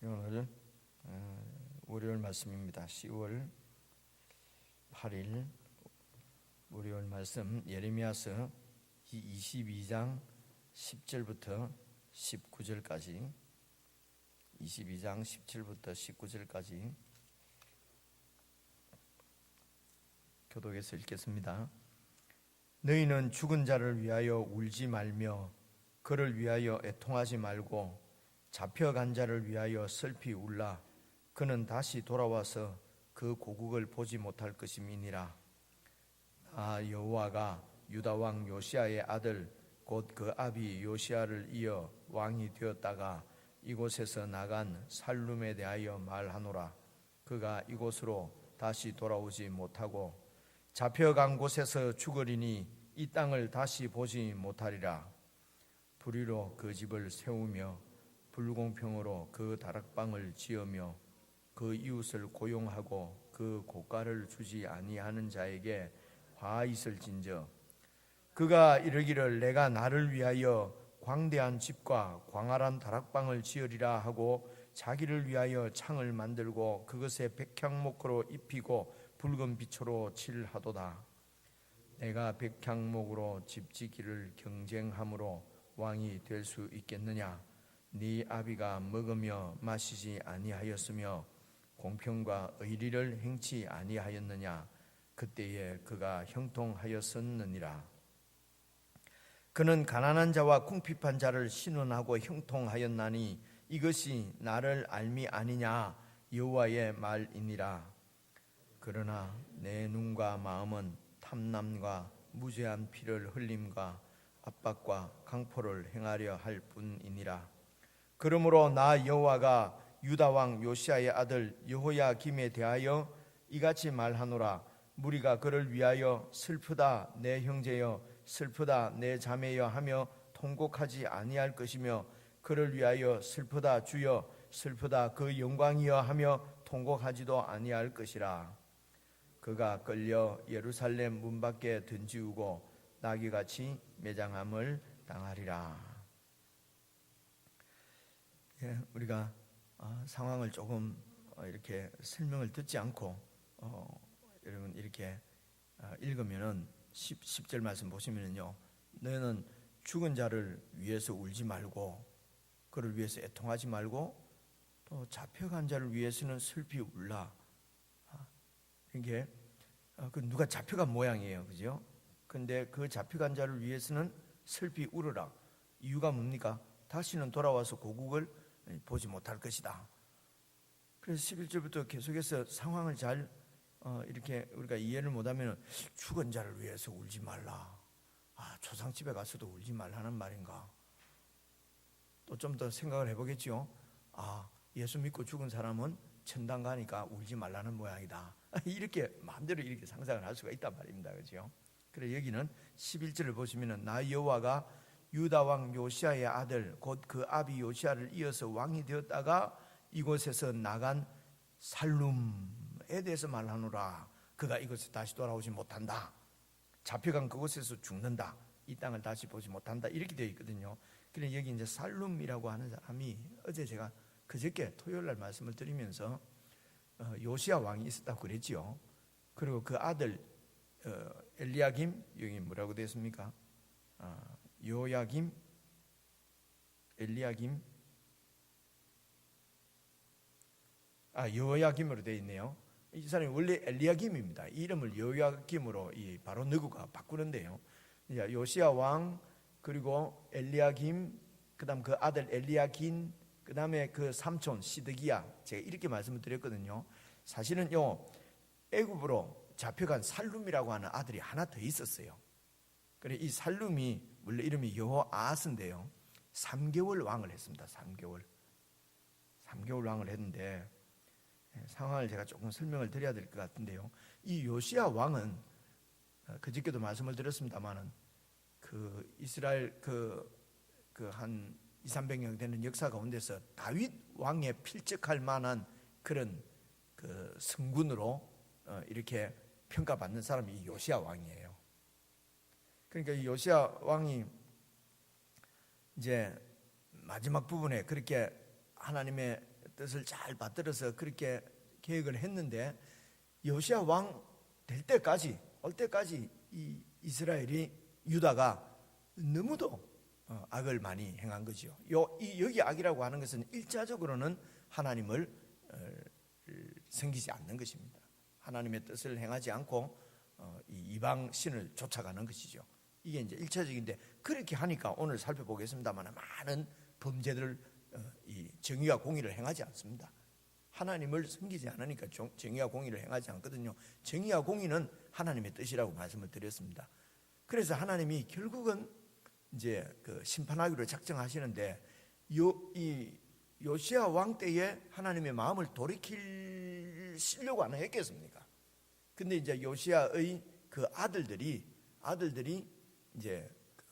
오늘 월요일 말씀입니다. 10월 8일 월요일 말씀 예레미야서 22장 10절부터 19절까지 22장 17부터 19절까지 교독에서 읽겠습니다. 너희는 죽은 자를 위하여 울지 말며 그를 위하여 애통하지 말고 잡혀간 자를 위하여 슬피 울라. 그는 다시 돌아와서 그 고국을 보지 못할 것임이니라. 나 여호와가 유다 왕 요시야의 아들 곧 그 아비 요시야를 이어 왕이 되었다가 이곳에서 나간 살룸에 대하여 말하노라. 그가 이곳으로 다시 돌아오지 못하고 잡혀간 곳에서 죽으리니 이 땅을 다시 보지 못하리라. 불의로 그 집을 세우며 불공평으로 그 다락방을 지으며 그 이웃을 고용하고 그 고가를 주지 아니하는 자에게 화 있을진저 그가 이르기를 내가 나를 위하여 광대한 집과 광활한 다락방을 지으리라 하고 자기를 위하여 창을 만들고 그것에 백향목으로 입히고 붉은 빛으로 칠하도다. 내가 백향목으로 집 지기를 경쟁함으로 왕이 될 수 있겠느냐? 네 아비가 먹으며 마시지 아니하였으며 공평과 의리를 행치 아니하였느냐? 그때에 그가 형통하였었느니라. 그는 가난한 자와 궁핍한 자를 신원하고 형통하였나니 이것이 나를 알미 아니냐? 여호와의 말이니라. 그러나 내 눈과 마음은 탐남과 무죄한 피를 흘림과 압박과 강포를 행하려 할 뿐이니라. 그러므로 나 여호와가 유다 왕 요시야의 아들 여호야김에 대하여 이같이 말하노라. 무리가 그를 위하여 슬프다 내 형제여 슬프다 내 자매여 하며 통곡하지 아니할 것이며 그를 위하여 슬프다 주여 슬프다 그 영광이여 하며 통곡하지도 아니할 것이라. 그가 끌려 예루살렘 문 밖에 던지우고 나귀같이 매장함을 당하리라. 우리가 상황을 조금 이렇게 설명을 듣지 않고 여러분 이렇게 읽으면은 10절 말씀 보시면은요, 너는 죽은 자를 위해서 울지 말고 그를 위해서 애통하지 말고 또 잡혀간 자를 위해서는 슬피 울라. 이게 그 누가 잡혀간 모양이에요, 그죠? 근데 그 잡혀간 자를 위해서는 슬피 울으라. 이유가 뭡니까? 다시는 돌아와서 고국을 보지 못할 것이다. 그래서 11절부터 계속해서 상황을 잘 이렇게 우리가 이해를 못하면 죽은 자를 위해서 울지 말라. 조상집에 가서도 울지 말라는 말인가? 또 좀 더 생각을 해보겠죠. 예수 믿고 죽은 사람은 천당 가니까 울지 말라는 모양이다. 이렇게 마음대로 이렇게 상상을 할 수가 있단 말입니다, 그렇죠? 그래 여기는 11절을 보시면은 나 여호와가 유다 왕 요시야의 아들 곧 그 아비 요시야를 이어서 왕이 되었다가 이곳에서 나간 살룸에 대해서 말하노라. 그가 이곳에 다시 돌아오지 못한다. 잡혀간 그곳에서 죽는다. 이 땅을 다시 보지 못한다. 이렇게 되어 있거든요. 그래 여기 이제 살룸이라고 하는 사람이 어제 제가 그저께 토요일 날 말씀을 드리면서 요시야 왕이 있었다고 그랬지요. 그리고 그 아들 엘리야김, 여기 뭐라고 되어 있습니까? 요야김, 엘리야김, 요야김으로 되어 있네요. 이 사람이 원래 엘리야김입니다. 이름을 요야김으로 바로 느구가 바꾸는데요. 요시야 왕, 그리고 엘리야김, 그다음 그 아들 엘리야긴, 그다음에 그 삼촌 시드기야. 제가 이렇게 말씀을 드렸거든요. 사실은요, 애굽으로 잡혀간 살룸이라고 하는 아들이 하나 더 있었어요. 그래 이 살룸이 원래 이름이 여호아스인데요, 3개월 왕을 했습니다. 3개월 왕을 했는데 상황을 제가 조금 설명을 드려야 될 것 같은데요. 이 요시야 왕은 그저께도 말씀을 드렸습니다만은 그 이스라엘 한 200~300년 되는 역사 가운데서 다윗 왕에 필적할 만한 그런 그 성군으로 이렇게 평가받는 사람이 이 요시야 왕이에요. 그러니까 이 요시야 왕이 이제 마지막 부분에 그렇게 하나님의 뜻을 잘 받들어서 그렇게 계획을 했는데 요시야 왕 될 때까지 올 때까지 이 이스라엘이 유다가 너무도 악을 많이 행한 거죠. 여기 악이라고 하는 것은 일차적으로는 하나님을 섬기지 않는 것입니다. 하나님의 뜻을 행하지 않고 이방 신을 쫓아가는 것이죠. 이게 이제 일차적인데 그렇게 하니까 오늘 살펴보겠습니다만 많은 범죄들 이 정의와 공의를 행하지 않습니다. 하나님을 섬기지 않으니까 정의와 공의를 행하지 않거든요. 정의와 공의는 하나님의 뜻이라고 말씀을 드렸습니다. 그래서 하나님이 결국은 이제 그 심판하기로 작정하시는데 이 요시야 왕 때에 하나님의 마음을 돌이키려고 안 했겠습니까? 근데 이제 요시야의 그 아들들이 이제 그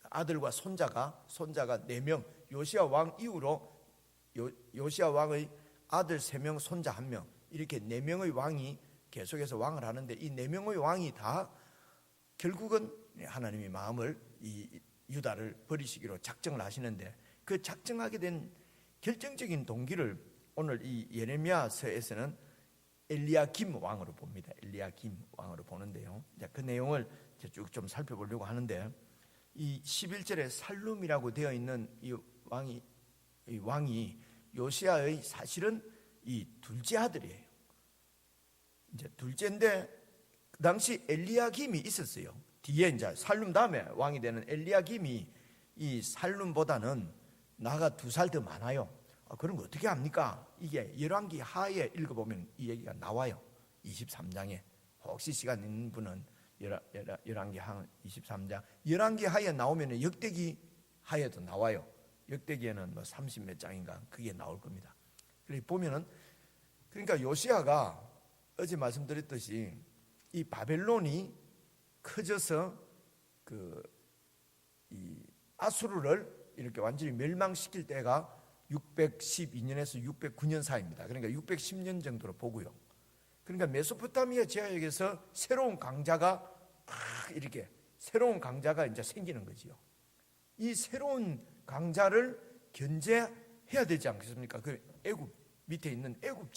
아들과 손자가 4명, 요시야 왕 이후로 요시야 왕의 아들 3명, 손자 1명, 이렇게 4명의 왕이 계속해서 왕을 하는데 이 4명의 왕이 다 결국은 하나님의 마음을 이 유다를 버리시기로 작정을 하시는데 그 작정하게 된 결정적인 동기를 오늘 이 예레미야서에서는 엘리야김 왕으로 봅니다. 엘리야김 왕으로 보는데요. 그 내용을 쭉 좀 살펴보려고 하는데 이 11절에 살룸이라고 되어 있는 이 왕이 요시야의 사실은 이 둘째 아들이에요. 이제 둘째인데 그 당시 엘리야김이 있었어요. 뒤에 이제 살룸 다음에 왕이 되는 엘리야김이 이 살룸보다는 나이가 2살 더 많아요. 그런 거 어떻게 합니까? 이게 열왕기 하에 읽어보면 이 얘기가 나와요. 23장에 혹시 시간 있는 분은 열왕기 하 23장 열왕기 하에 나오면 역대기 하에도 나와요. 역대기에는 뭐 30몇 장인가 그게 나올 겁니다. 그래서 보면은 그러니까 요시야가 어제 말씀드렸듯이 이 바벨론이 커져서 이 아수르를 이렇게 완전히 멸망시킬 때가 612년에서 609년 사이입니다. 그러니까 610년 정도로 보고요. 그러니까 메소포타미아 지하역에서 새로운 강자가 이렇게 새로운 강자가 이제 생기는 거지요. 이 새로운 강자를 견제해야 되지 않겠습니까? 그 애굽 밑에 있는 애굽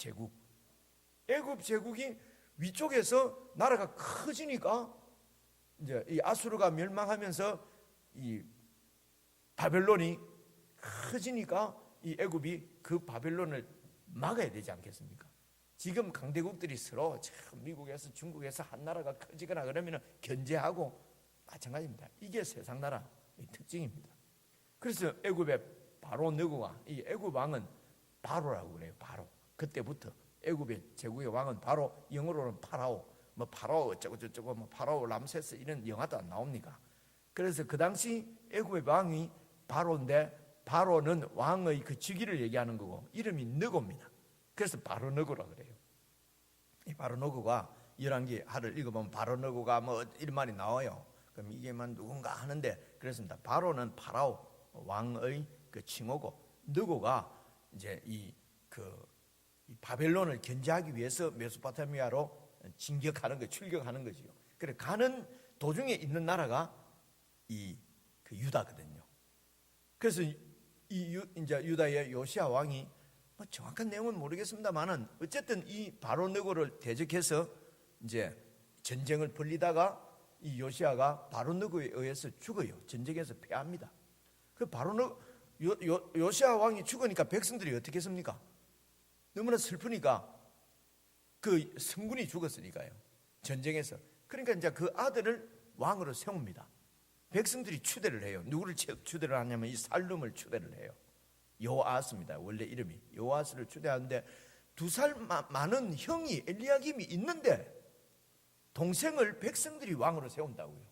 제국이 위쪽에서 나라가 커지니까 이제 이 아수르가 멸망하면서 이 바벨론이 커지니까 이 애굽이 그 바벨론을 막아야 되지 않겠습니까? 지금 강대국들이 서로 미국에서 중국에서 한 나라가 커지거나 그러면 견제하고 마찬가지입니다. 이게 세상 나라의 특징입니다. 그래서 애굽의 바로 느고가 이 애굽 왕은 바로라고 그래요. 바로 그때부터 애굽의 제국의 왕은 바로 영어로는 파라오 뭐 파라오 어쩌고 저쩌고 뭐 파라오 람세스 이런 영화도 안 나옵니까? 그래서 그 당시 애굽의 왕이 바로인데 바로는 왕의 그 직위를 얘기하는 거고 이름이 느고입니다. 그래서 바로 느고라 그래요. 이 바로 느고가 열왕기 하를 읽어보면 바로 느고가 뭐 이런 말이 나와요. 그럼 이게만 누군가 하는데 그렇습니다. 바로는 파라오 왕의 그 칭호고 느고가 이제 이 바벨론을 견제하기 위해서 메소포타미아로 진격하는 거, 출격하는 거지요. 그래 가는 도중에 있는 나라가 그 유다거든요. 그래서 이제 유다의 요시야 왕이 뭐 정확한 내용은 모르겠습니다만은 어쨌든 이 바로 느고를 대적해서 이제 전쟁을 벌리다가 이 요시야가 바로 느고에 의해서 죽어요. 전쟁에서 패합니다. 그 바로 요시야 왕이 죽으니까 백성들이 어떻게 했습니까? 너무나 슬프니까 그 성군이 죽었으니까요. 전쟁에서. 그러니까 이제 그 아들을 왕으로 세웁니다. 백성들이 추대를 해요. 누구를 추대를 하냐면 이 살룸을 추대를 해요. 요아스입니다. 원래 이름이 요아스를 추대하는데 2살 많은 형이 엘리야김이 있는데 동생을 백성들이 왕으로 세운다고요.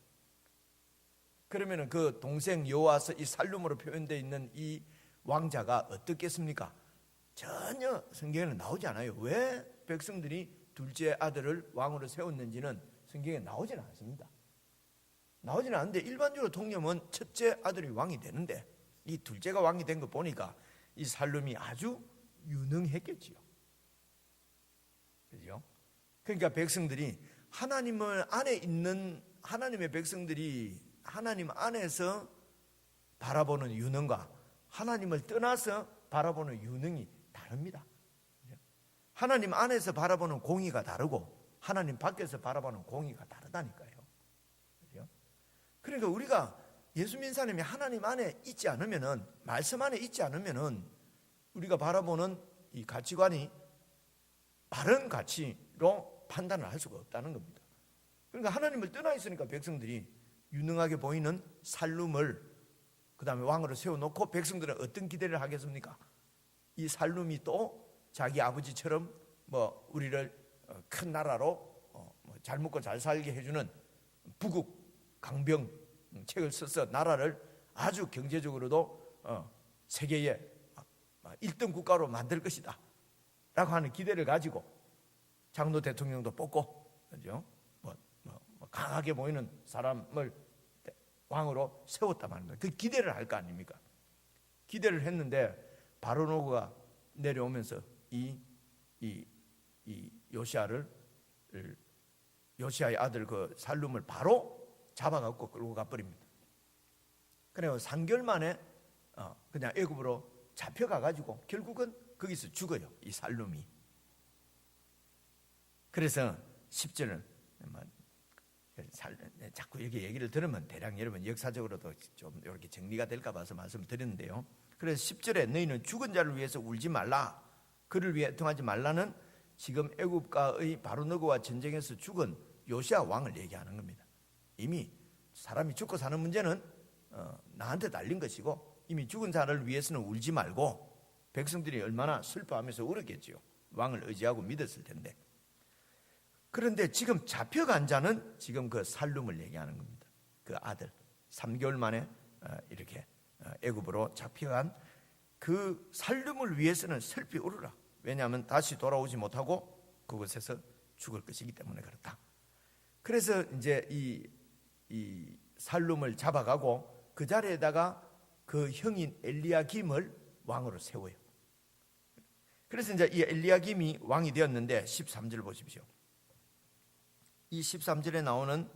그러면은 그 동생 요아스 이 살룸으로 표현되어 있는 이 왕자가 어떻겠습니까? 전혀 성경에는 나오지 않아요. 왜 백성들이 둘째 아들을 왕으로 세웠는지는 성경에 나오지는 않습니다. 나오지는 않는데 일반적으로 통념은 첫째 아들이 왕이 되는데 이 둘째가 왕이 된 거 보니까 이 살룸이 아주 유능했겠지요. 그죠? 그러니까 백성들이 하나님을 안에 있는 하나님의 백성들이 하나님 안에서 바라보는 유능과 하나님을 떠나서 바라보는 유능이 다릅니다. 하나님 안에서 바라보는 공의가 다르고 하나님 밖에서 바라보는 공의가 다르다니까요. 그죠? 그러니까 우리가 예수 믿는 사람이 하나님 안에 있지 않으면은, 말씀 안에 있지 않으면은 우리가 바라보는 이 가치관이 바른 가치로 판단을 할 수가 없다는 겁니다. 그러니까 하나님을 떠나 있으니까 백성들이 유능하게 보이는 살룸을 그 다음에 왕으로 세워놓고 백성들은 어떤 기대를 하겠습니까? 이 살룸이 또 자기 아버지처럼 뭐 우리를 큰 나라로 잘 먹고 잘 살게 해주는 부국 강병 책을 써서 나라를 아주 경제적으로도 세계의 1등 국가로 만들 것이다 라고 하는 기대를 가지고 장로 대통령도 뽑고, 그죠? 강하게 보이는 사람을 왕으로 세웠단 말입니다. 그 기대를 할 거 아닙니까? 기대를 했는데 바로노가 내려오면서 이 요시아의 아들 그 살룸을 바로 잡아갖고 끌고 가버립니다. 그래서 3개월 만에 그냥 애굽으로 잡혀가가지고 결국은 거기서 죽어요, 이 살룸이. 그래서 10절은 자꾸 이렇게 얘기를 들으면 대략 여러분 역사적으로도 좀 이렇게 정리가 될까 봐서 말씀을 드렸는데요. 그래서 10절에 너희는 죽은 자를 위해서 울지 말라, 그를 위해 애통하지 말라는 지금 애굽과의 바로너고와 전쟁에서 죽은 요시아 왕을 얘기하는 겁니다. 이미 사람이 죽고 사는 문제는 나한테 달린 것이고 이미 죽은 자를 위해서는 울지 말고, 백성들이 얼마나 슬퍼하면서 울었겠지요. 왕을 의지하고 믿었을 텐데. 그런데 지금 잡혀간 자는 지금 그 살룸을 얘기하는 겁니다. 그 아들 3개월 만에 이렇게 애굽으로 잡혀간 그 살룸을 위해서는 슬피 울으라. 왜냐하면 다시 돌아오지 못하고 그곳에서 죽을 것이기 때문에 그렇다. 그래서 이제 이 살룸을 잡아가고 그 자리에다가 그 형인 엘리야김을 왕으로 세워요. 그래서 이제 이 엘리야김이 왕이 되었는데 13절 보십시오. 이 13절에 나오는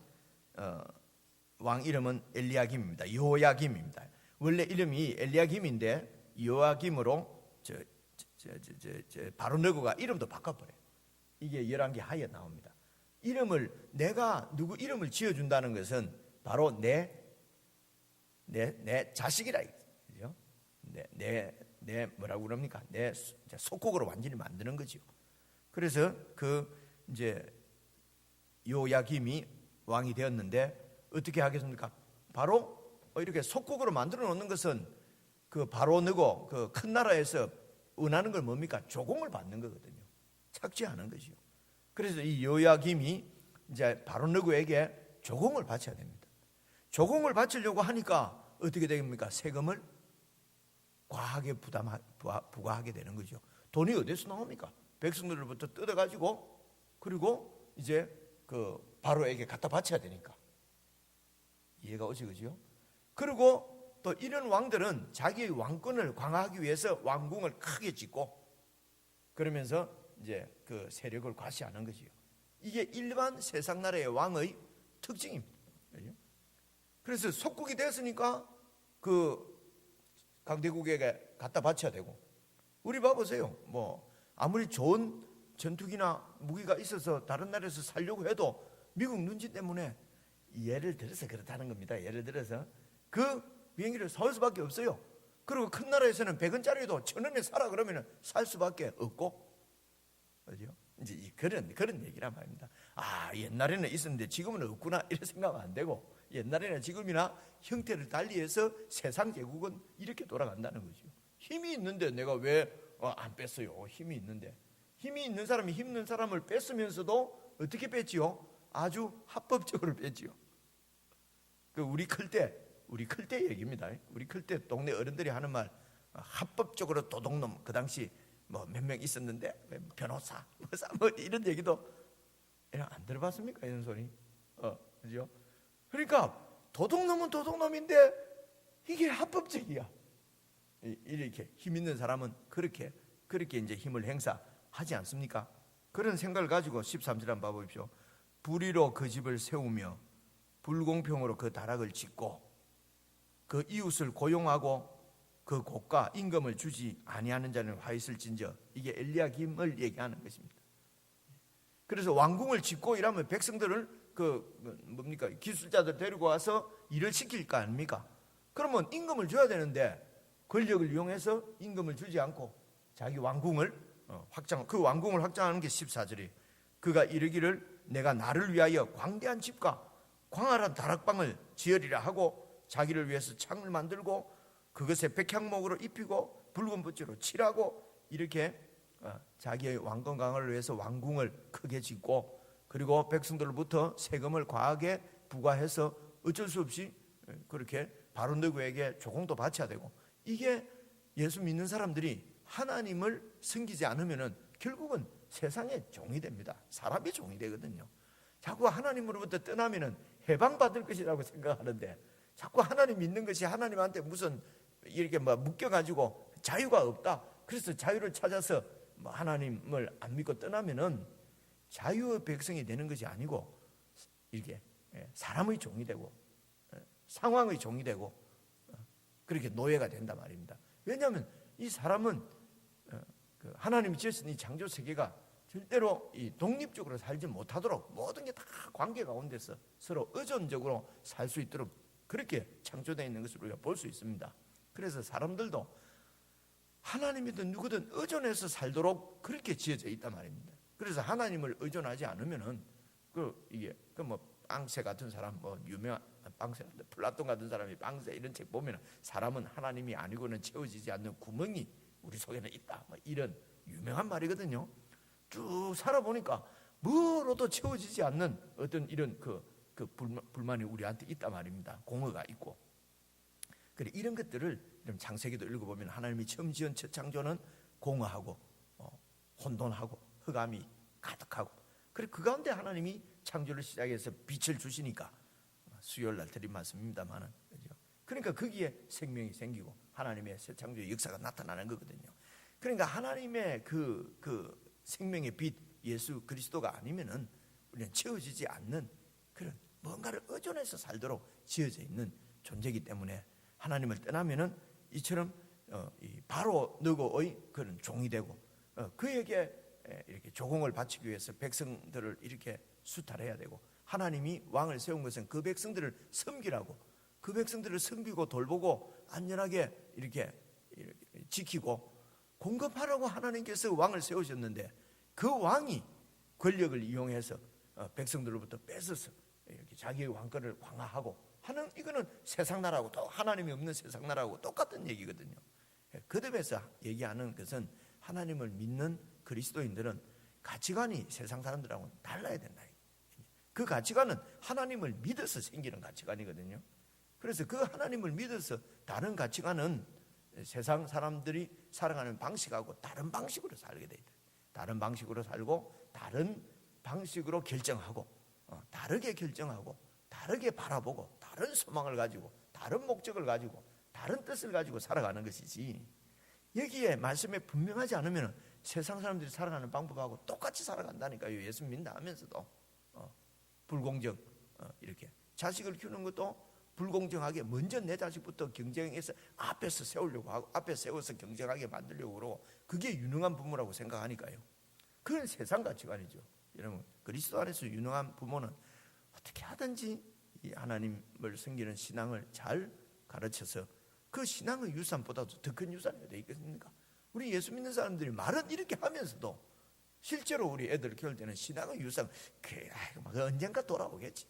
왕 이름은 엘리야김입니다. 요야김입니다. 원래 이름이 엘리야김인데 요야김으로 바로느고가 이름도 바꿔버려요. 이게 열왕기 하에 나옵니다. 이름을 내가 누구 이름을 지어준다는 것은 바로 내 자식이라 이거죠. 내 뭐라고 그럽니까? 내 속국으로 완전히 만드는 거죠. 그래서 그 이제 요야김이 왕이 되었는데 어떻게 하겠습니까? 바로 이렇게 속국으로 만들어 놓는 것은 그 바로느고 그 큰 나라에서 은하는 걸 뭡니까? 조공을 받는 거거든요. 착취하는 것이요. 그래서 이 요야김이 이제 바로느고에게 조공을 바쳐야 됩니다. 조공을 바치려고 하니까 어떻게 됩니까? 세금을 과하게 부과하게 되는 거죠. 돈이 어디서 나옵니까? 백성들로부터 뜯어가지고 그리고 이제 그 바로에게 갖다 바쳐야 되니까. 이해가 오지, 그죠? 그리고 또 이런 왕들은 자기의 왕권을 강화하기 위해서 왕궁을 크게 짓고 그러면서 이제 그 세력을 과시하는 거지요. 이게 일반 세상 나라의 왕의 특징입니다. 그래서 속국이 됐으니까 그 강대국에게 갖다 바쳐야 되고, 우리 봐보세요. 뭐 아무리 좋은 전투기나 무기가 있어서 다른 나라에서 살려고 해도 미국 눈치 때문에, 예를 들어서 그렇다는 겁니다. 예를 들어서 그 비행기를 살 수밖에 없어요. 그리고 큰 나라에서는 100원짜리도 1,000원에 사라 그러면 살 수밖에 없고, 그죠? 이제 그런 얘기란 말입니다. 아, 옛날에는 있었는데 지금은 없구나 이런 생각은 안 되고, 옛날에나 지금이나 형태를 달리해서 세상 제국은 이렇게 돌아간다는 거죠. 힘이 있는데 내가 왜 안 뺐어요? 힘이 있는데. 힘이 있는 사람이 힘든 사람을 뺐으면서도 어떻게 뺐지요? 아주 합법적으로 뺐지요. 그 우리 클 때 얘기입니다. 우리 클 때 동네 어른들이 하는 말, 합법적으로 도둑놈. 그 당시 뭐 몇 명 있었는데 변호사 뭐 이런 얘기도 안 들어봤습니까? 이런 소리. 그죠? 그러니까 도둑놈은 도둑놈인데 이게 합법적이야. 이렇게 힘 있는 사람은 그렇게 이제 힘을 행사하지 않습니까? 그런 생각을 가지고 13절 한번 봐보십시오. 불의로 그 집을 세우며 불공평으로 그 다락을 짓고 그 이웃을 고용하고 그 곡과 임금을 주지 아니하는 자는 화 있을진저. 이게 엘리야김을 얘기하는 것입니다. 그래서 왕궁을 짓고 이러면 백성들을 뭡니까 기술자들 데리고 와서 일을 시킬 거 아닙니까? 그러면 임금을 줘야 되는데 권력을 이용해서 임금을 주지 않고 자기 왕궁을 그 왕궁을 확장하는 게 14절이에요. 그가 이르기를 내가 나를 위하여 광대한 집과 광활한 다락방을 지으리라 하고 자기를 위해서 창을 만들고 그것에 백향목으로 입히고 붉은 붓으로 칠하고 이렇게 자기의 왕건강을 위해서 왕궁을 크게 짓고 그리고 백성들로부터 세금을 과하게 부과해서 어쩔 수 없이 그렇게 바로너그에게 조공도 바쳐야 되고, 이게 예수 믿는 사람들이 하나님을 섬기지 않으면 결국은 세상의 종이 됩니다. 사람이 종이 되거든요. 자꾸 하나님으로부터 떠나면 해방받을 것이라고 생각하는데 자꾸 하나님 믿는 것이 하나님한테 무슨 이렇게 묶여가지고 자유가 없다. 그래서 자유를 찾아서 하나님을 안 믿고 떠나면은 자유의 백성이 되는 것이 아니고 이렇게 사람의 종이 되고 상황의 종이 되고 그렇게 노예가 된단 말입니다. 왜냐하면 이 사람은 하나님이 지으신 이 창조 세계가 절대로 이 독립적으로 살지 못하도록 모든 게 다 관계 가운데서 서로 의존적으로 살 수 있도록 그렇게 창조되어 있는 것을 우리가 볼 수 있습니다. 그래서 사람들도 하나님이든 누구든 의존해서 살도록 그렇게 지어져 있단 말입니다. 그래서 하나님을 의존하지 않으면은 이게 빵세 같은 사람 유명한 빵세 플라톤 같은 사람이 빵세 이런 책 보면 사람은 하나님이 아니고는 채워지지 않는 구멍이 우리 속에는 있다. 이런 유명한 말이거든요. 쭉 살아보니까 뭐로도 채워지지 않는 어떤 이런 불만이 우리한테 있단 말입니다. 공허가 있고. 그래 이런 것들을 창세기도 읽어보면 하나님이 처음 지은 첫 창조는 공허하고 혼돈하고 흑암이 가득하고, 그래 그 가운데 하나님이 창조를 시작해서 빛을 주시니까 수요일 날 드린 말씀입니다만은, 그러니까 거기에 생명이 생기고 하나님의 새 창조의 역사가 나타나는 거거든요. 그러니까 하나님의 그 생명의 빛 예수 그리스도가 아니면은 우리는 채워지지 않는 그런 뭔가를 의존해서 살도록 지어져 있는 존재이기 때문에 하나님을 떠나면은 이처럼 바로 너고의 그런 종이 되고 그에게 이렇게 조공을 바치기 위해서 백성들을 이렇게 수탈해야 되고, 하나님이 왕을 세운 것은 그 백성들을 섬기라고, 그 백성들을 섬기고 돌보고 안전하게 이렇게 지키고 공급하라고 하나님께서 왕을 세우셨는데 그 왕이 권력을 이용해서 백성들로부터 뺏어서 이렇게 자기의 왕권을 강화하고 하는, 이거는 세상 나라하고 또 하나님이 없는 세상 나라하고 똑같은 얘기거든요. 그 점에서 얘기하는 것은 하나님을 믿는 그리스도인들은 가치관이 세상 사람들하고는 달라야 된다. 그 가치관은 하나님을 믿어서 생기는 가치관이거든요. 그래서 그 하나님을 믿어서 다른 가치관은 세상 사람들이 살아가는 방식하고 다른 방식으로 살게 돼 있다. 다른 방식으로 살고 다른 방식으로 결정하고 다르게 결정하고 다르게 바라보고 다른 소망을 가지고 다른 목적을 가지고 다른 뜻을 가지고 살아가는 것이지, 여기에 말씀에 분명하지 않으면 세상 사람들이 살아가는 방법하고 똑같이 살아간다니까요. 예수 믿는다 하면서도 불공정, 이렇게 자식을 키우는 것도 불공정하게 먼저 내 자식부터 경쟁해서 앞에서 세우려고 하고 앞에 세워서 경쟁하게 만들려고 그러고, 그게 유능한 부모라고 생각하니까요. 그건 세상 가치관이죠. 여러분, 그리스도 안에서 유능한 부모는 어떻게 하든지 이 하나님을 섬기는 신앙을 잘 가르쳐서 그 신앙의 유산보다도 더 큰 유산이 어디 있겠습니까? 우리 예수 믿는 사람들이 말은 이렇게 하면서도 실제로 우리 애들 키울 때는 신앙의 유산 언젠가 돌아오겠지.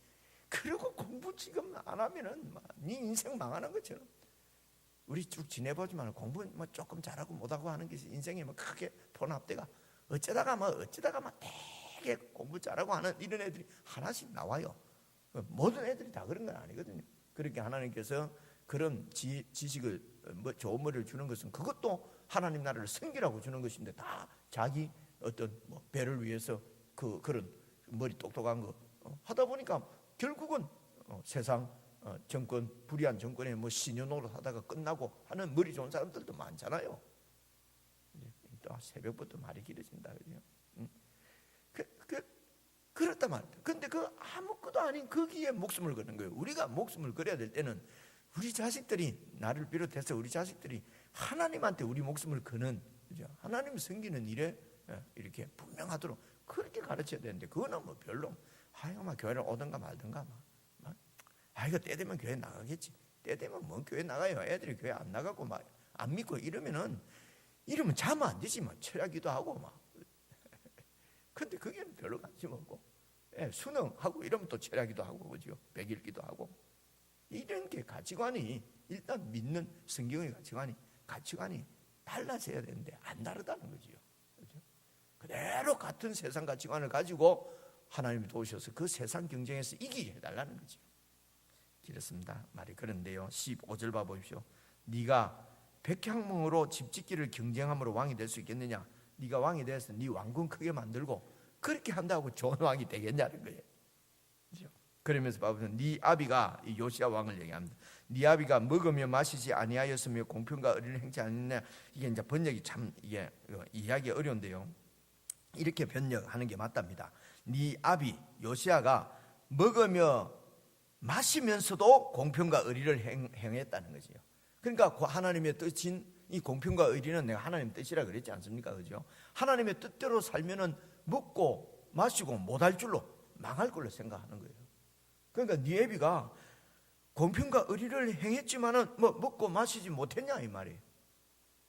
그리고 공부 지금 안 하면은 네 인생 망하는 것처럼, 우리 쭉 지내보지만 공부 조금 잘하고 못하고 하는 것이 인생에 크게 혼합대가 어쩌다가 되게 공부 잘하고 하는 이런 애들이 하나씩 나와요. 모든 애들이 다 그런 건 아니거든요. 그렇게 하나님께서 그런 지식을 좋은 머리를 주는 것은 그것도 하나님 나라를 섬기라고 주는 것인데, 다 자기 어떤 배를 위해서 그런 머리 똑똑한 거 하다 보니까 결국은 세상 정권, 불의한 정권에 신효노릇 하다가 끝나고 하는 머리 좋은 사람들도 많잖아요. 또 새벽부터 말이 길어진다, 그죠? 그렇단 말이에요. 근데 아무것도 아닌 거기에 목숨을 거는 거예요. 우리가 목숨을 걸어야 될 때는 우리 자식들이, 나를 비롯해서 우리 자식들이 하나님한테 우리 목숨을 거는, 그죠? 하나님 섬기는 일에 이렇게 분명하도록 그렇게 가르쳐야 되는데, 그거는 뭐 별로 막 교회를 오든가 말든가 이거 때 되면 교회 나가겠지, 때 되면 뭐 교회 나가요, 애들이 교회 안 나가고 막 안 믿고 이러면 자면 안 되지, 막 철야기도 하고 막. 근데 그게 별로 관심 없고, 수능하고 이러면 또 철야기도 하고, 그죠? 백일기도 하고. 이런 게 가치관이, 일단 믿는 성경의 가치관이 달라져야 되는데 안 다르다는 거지요. 그죠? 그대로 같은 세상 가치관을 가지고 하나님이 도우셔서 그 세상 경쟁에서 이기게 해달라는 거죠. 길었습니다, 말이. 그런데요, 15절 봐보십시오. 네가 백향목으로 집 짓기를 경쟁함으로 왕이 될 수 있겠느냐? 네가 왕이 돼서 네 왕궁 크게 만들고 그렇게 한다고 좋은 왕이 되겠냐는 거예요. 그렇죠? 그러면서 봐보세요. 네 아비가, 이 요시야 왕을 얘기합니다. 네 아비가 먹으며 마시지 아니하였으며 공평과 의리를 행치 않느냐. 이게 이제 번역이 참 이게 이해하기 어려운데요, 이렇게 번역하는 게 맞답니다. 네 아비 요시야가 먹으며 마시면서도 공평과 의리를 행했다는 거지요. 그러니까 하나님의 뜻인 이 공평과 의리는 내가 하나님의 뜻이라 그랬지 않습니까? 그죠? 하나님의 뜻대로 살면은 먹고 마시고 못할 줄로, 망할 걸로 생각하는 거예요. 그러니까 네 애비가 공평과 의리를 행했지만은 뭐 먹고 마시지 못했냐 이 말이에요.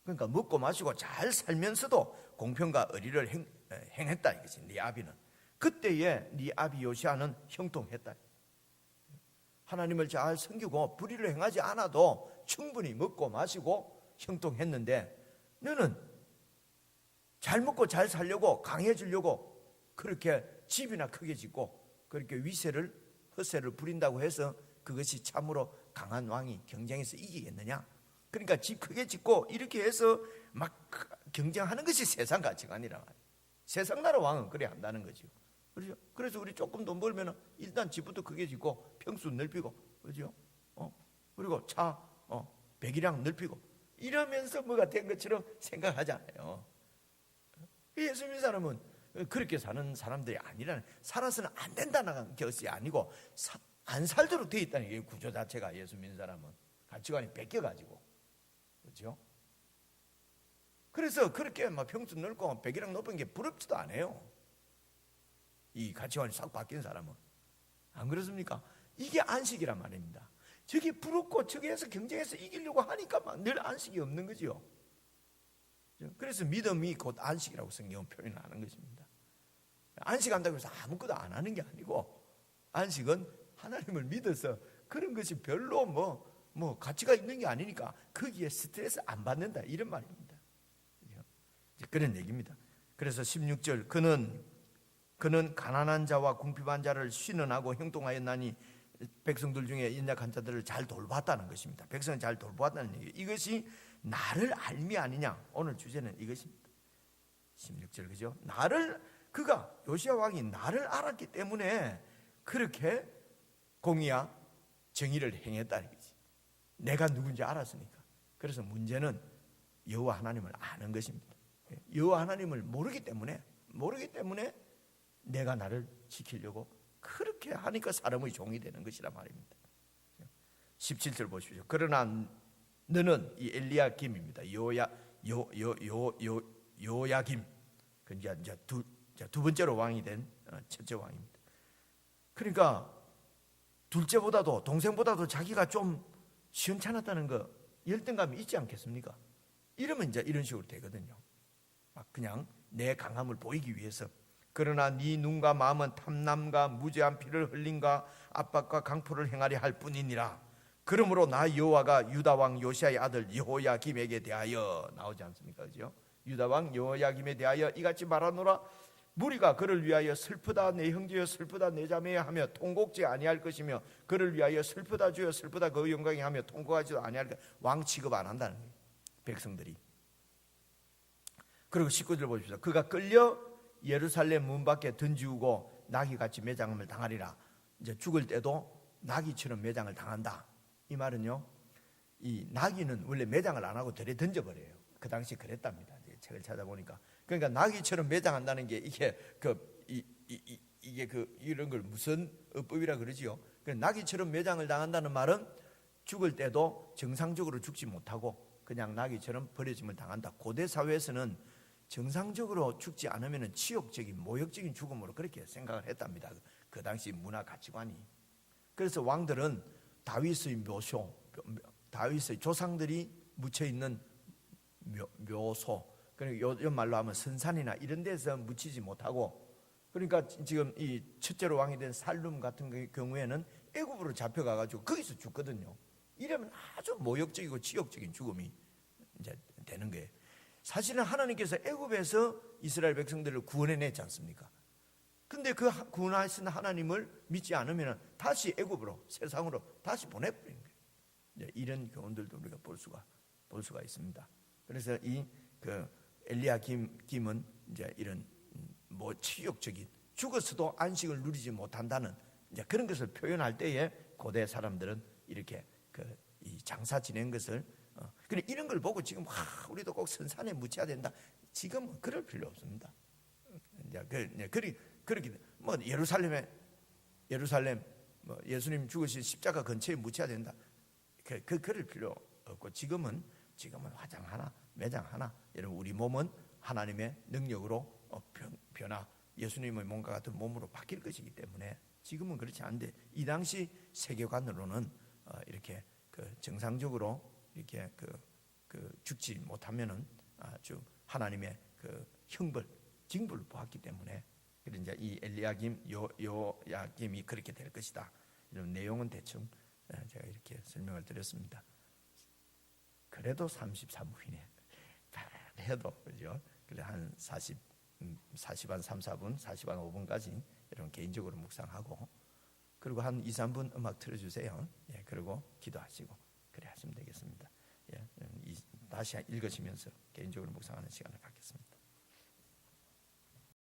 그러니까 먹고 마시고 잘 살면서도 공평과 의리를 행했다 이거지. 네 아비는 그때에 네 아비 요시야는 형통했다. 하나님을 잘 섬기고 불의를 행하지 않아도 충분히 먹고 마시고 형통했는데, 너는 잘 먹고 잘 살려고 강해지려고 그렇게 집이나 크게 짓고 그렇게 허세를 부린다고 해서 그것이 참으로 강한 왕이 경쟁에서 이기겠느냐? 그러니까 집 크게 짓고 이렇게 해서 막 경쟁하는 것이 세상 가치관이라 말이에요. 세상 나라 왕은 그래 한다는 거죠. 그렇죠? 그래서 우리 조금 돈 벌면 일단 집부터 크게 짓고 평수 넓히고, 그렇죠? 그리고 차 배기량 넓히고 이러면서 뭐가 된 것처럼 생각하잖아요. 예수 믿는 사람은 그렇게 사는 사람들이 아니라는, 살아서는 안 된다는 것이 아니고 안 살도록 되어 있다는 게 구조 자체가. 예수 믿는 사람은 가치관이 뺏겨가지고, 그렇죠? 그래서 그렇게 막 평수 넓고 배기량 높은 게 부럽지도 않아요. 이 가치관이 싹 바뀐 사람은. 안 그렇습니까? 이게 안식이란 말입니다. 저게 부럽고 저기에서 경쟁해서 이기려고 하니까 막 늘 안식이 없는 거죠. 그래서 믿음이 곧 안식이라고 성경은 표현하는 것입니다. 안식한다고 해서 아무것도 안 하는 게 아니고, 안식은 하나님을 믿어서 그런 것이 별로 뭐 가치가 있는 게 아니니까 거기에 스트레스 안 받는다, 이런 말입니다. 그런 얘기입니다. 그래서 16절, 그는 가난한 자와 궁핍한 자를 신원하고 형통하였나니 백성들 중에 연약한 자들을 잘 돌봤다는 것입니다. 백성을 잘 돌보았다는 얘기. 이것이 나를 알미 아니냐. 오늘 주제는 이것입니다. 16절, 그죠? 그가 요시야 왕이 나를 알았기 때문에 그렇게 공의와 정의를 행했다는 거지. 내가 누군지 알았으니까. 그래서 문제는 여호와 하나님을 아는 것입니다. 여호와 하나님을 모르기 때문에 내가 나를 지키려고 그렇게 하니까 사람의 종이 되는 것이란 말입니다. 17절 보십시오. 그러나 너는, 이 엘리야김입니다. 요야김. 그 이제 두 번째로 왕이 된 첫째 왕입니다. 그러니까 둘째보다도, 동생보다도 자기가 좀 시원찮았다는 거 열등감이 있지 않겠습니까? 이러면 이제 이런 식으로 되거든요. 막 그냥 내 강함을 보이기 위해서. 그러나 네 눈과 마음은 탐남과 무죄한 피를 흘림과 압박과 강포를 행하려 할 뿐이니라. 그러므로 나 여호와가 유다 왕 요시야의 아들 여호야김에게 대하여, 나오지 않습니까? 그죠? 유다 왕 여호야김에 대하여 이같이 말하노라. 무리가 그를 위하여 슬프다 내 형제여, 슬프다 내 자매여 하며 통곡지 아니할 것이며, 그를 위하여 슬프다 주여, 슬프다 그 영광이 하며 통곡하지도 아니할 것. 왕 취급 안 한다는 거예요, 백성들이. 그리고 19절 보십시오. 그가 끌려 예루살렘 문 밖에 던지우고 나귀같이 매장을 당하리라. 이제 죽을 때도 나귀처럼 매장을 당한다. 이 말은요, 이 나귀는 원래 매장을 안 하고 들에 던져버려요. 그 당시 그랬답니다. 이제 책을 찾아보니까. 그러니까 나귀처럼 매장한다는 게 이게 이런 걸 무슨 어법이라 그러지요? 나귀처럼 매장을 당한다는 말은 죽을 때도 정상적으로 죽지 못하고 그냥 나귀처럼 버려짐을 당한다. 고대 사회에서는 정상적으로 죽지 않으면 치욕적인 모욕적인 죽음으로 그렇게 생각을 했답니다. 그 당시 문화 가치관이. 그래서 왕들은 다윗의 묘소, 다윗의 조상들이 묻혀 있는 묘소, 그리고 요즘 말로 하면 선산이나 이런 데서 묻히지 못하고, 그러니까 지금 이 첫째로 왕이 된 살룸 같은 경우에는 애굽으로 잡혀가 가지고 거기서 죽거든요. 이러면 아주 모욕적이고 치욕적인 죽음이 이제 되는 거예요. 사실은 하나님께서 애굽에서 이스라엘 백성들을 구원해 냈지 않습니까? 근데 그 구원하신 하나님을 믿지 않으면 다시 애굽으로, 세상으로 다시 보내버리는 거예요. 이런 교훈들도 우리가 볼 수가 있습니다. 그래서 이 그 엘리야김은 이제 이런 뭐 치욕적인, 죽어서도 안식을 누리지 못한다는 이제 그런 것을 표현할 때에 고대 사람들은 이렇게 이 장사 지낸 것을 그래 이런 걸 보고 지금 우리도 꼭 선산에 묻혀야 된다. 지금은 그럴 필요 없습니다. 이제 그렇게 뭐 예루살렘 뭐 예수님 죽으신 십자가 근처에 묻혀야 된다. 그럴 필요 없고 지금은 화장 하나, 매장 하나. 여러분 우리 몸은 하나님의 능력으로 변화, 예수님의 몸과 같은 몸으로 바뀔 것이기 때문에 지금은 그렇지 않은데 이 당시 세계관으로는 이렇게 정상적으로 이렇게 죽지 못하면은 아주 하나님의 형벌, 징벌을 보았기 때문에 그래서 이제 이 엘리야김, 요야김이 그렇게 될 것이다. 이런 내용은 대충 제가 이렇게 설명을 드렸습니다. 그래도 33분이네. 해도 그죠? 그래 한 40한 3, 4분, 40한 5분까지 여러분 개인적으로 묵상하고 그리고 한 2, 3분 음악 틀어주세요. 예, 그리고 기도하시고 그래 하시면 되겠습니다. 예, 다시 읽으시면서 개인적으로 묵상하는 시간을 갖겠습니다.